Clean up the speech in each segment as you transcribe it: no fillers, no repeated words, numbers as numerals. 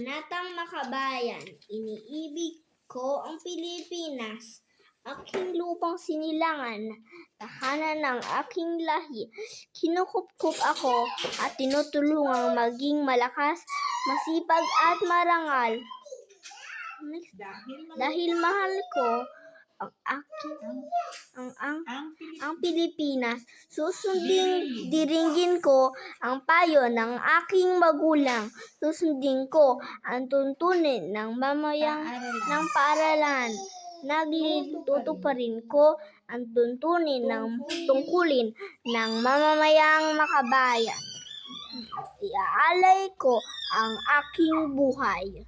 Banatang Makabayan, iniibig ko ang Pilipinas, aking lupang sinilangan, tahanan ng aking lahi. Kinukupkup ako at tinutulungang maging malakas, masipag at marangal. Dahil mahal ko ang Pilipinas, susundin diringgin ko ang payo ng aking magulang. Susundin ko ang tuntunin ng mamayang ng paaralan. Tutuparin ko ang tuntunin ng tungkulin ng mamamayang makabayan. Iaalay ko ang aking buhay,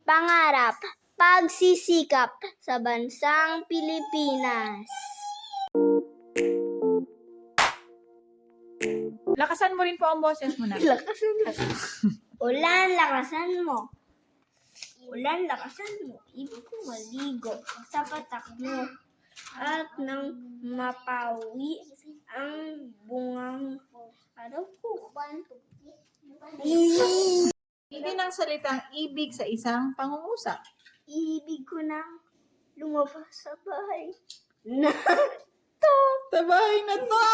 pangarap, pagsisikap sa bansang Pilipinas. Lakasan mo rin po ang boses mo na. Ulan, lakasan mo. Ulan, lakasan mo. Ibig ko maligo sa patak mo. At nang mapawi ang bungang araw ko. Hindi ng salitang ibig sa isang pangungusap. Ibig ko nang lumabas sa bahay. Sa bahay na to!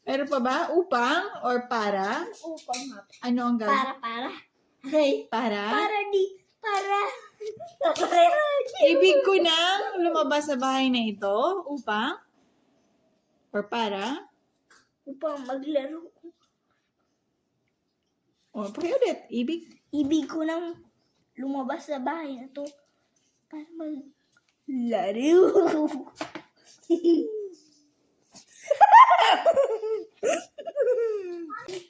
Meron pa ba? Upang or para? Upang Ano ang gagawin? para. Ay, Para? para. Ibig ko nang lumabas sa bahay na ito upang? Or para? Upang maglaro. O, ulit. Ibig ko nang lumabas sa bahay na to para maglaro.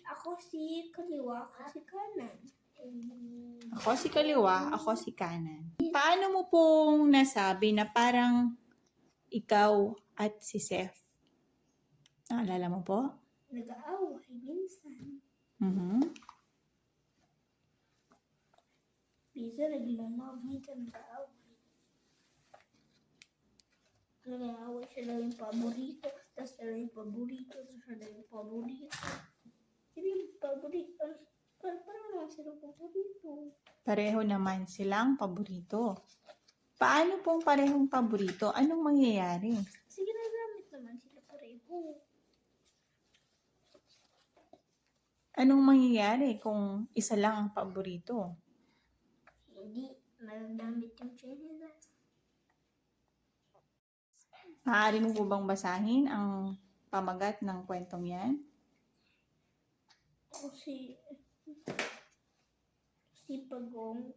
Ako si kaliwa, ako si kanan. Ako si kaliwa, ako si kanan. Paano mo pong nasabi na parang ikaw at si Seth? Naalala mo po? Nag-aaway minsan. Minsan naglalove, minsan nag-aaway. Nag-aaway sila yung paborito, tapos sila yung paborito, tapos sila yung paborito. Hindi yung paborito. Parang naman sila paborito. Pareho naman silang paborito. Paano pong parehong paborito? Anong mangyayari? Kasi ginagamit naman sila pareho. Anong mangyayari kung isa lang ang paborito? Hindi magagamit yung chinelas. Maaari mo po bang basahin ang pamagat ng kwentong yan? Si Pagong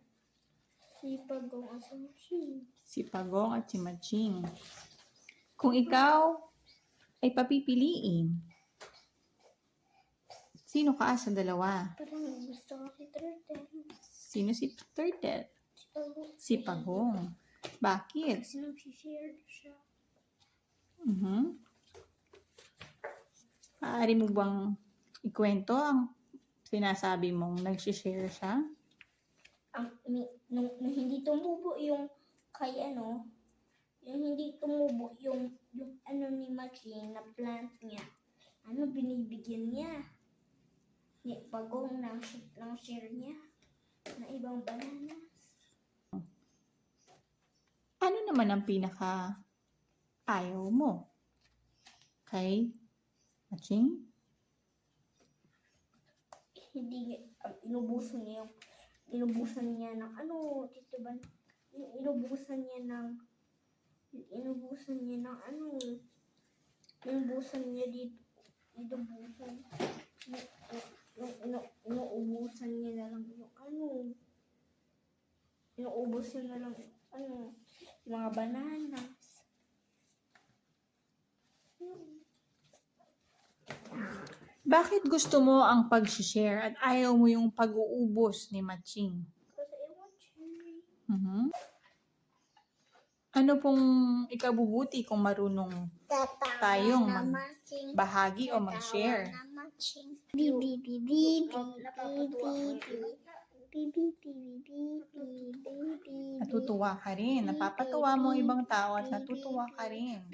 at si Machine. Si Pagong at si Maching. Kung ikaw ay papipiliin, sino ka sa dalawa? Parang gusto ko si Turtle. Sino si Turtle? Si Pagong. Si Pagong. Bakit? Kasi nag-share siya. Maaari mo bang ikwento ang sinasabi mong nag-share siya? Nung hindi tumubo yung kay yung hindi tumubo yung ni Machine na plant niya, binibigyan niya ni Pagong ng share niya na ibang banana. Ano naman ang pinaka ayaw mo kay Maching? Hindi inubusan niya ng Tito Ban, inubusan niya dito, inuubusan niya na lang yung mga bananas. Bakit gusto mo ang pag-share at ayaw mo yung pag-uubos ni Maching? Kasi Machine. Ano pong ikabubuti kung marunong tayong magbahagi o mag-share? Natutuwa ka rin. Napapatuwa mo ang ibang tao at natutuwa ka rin.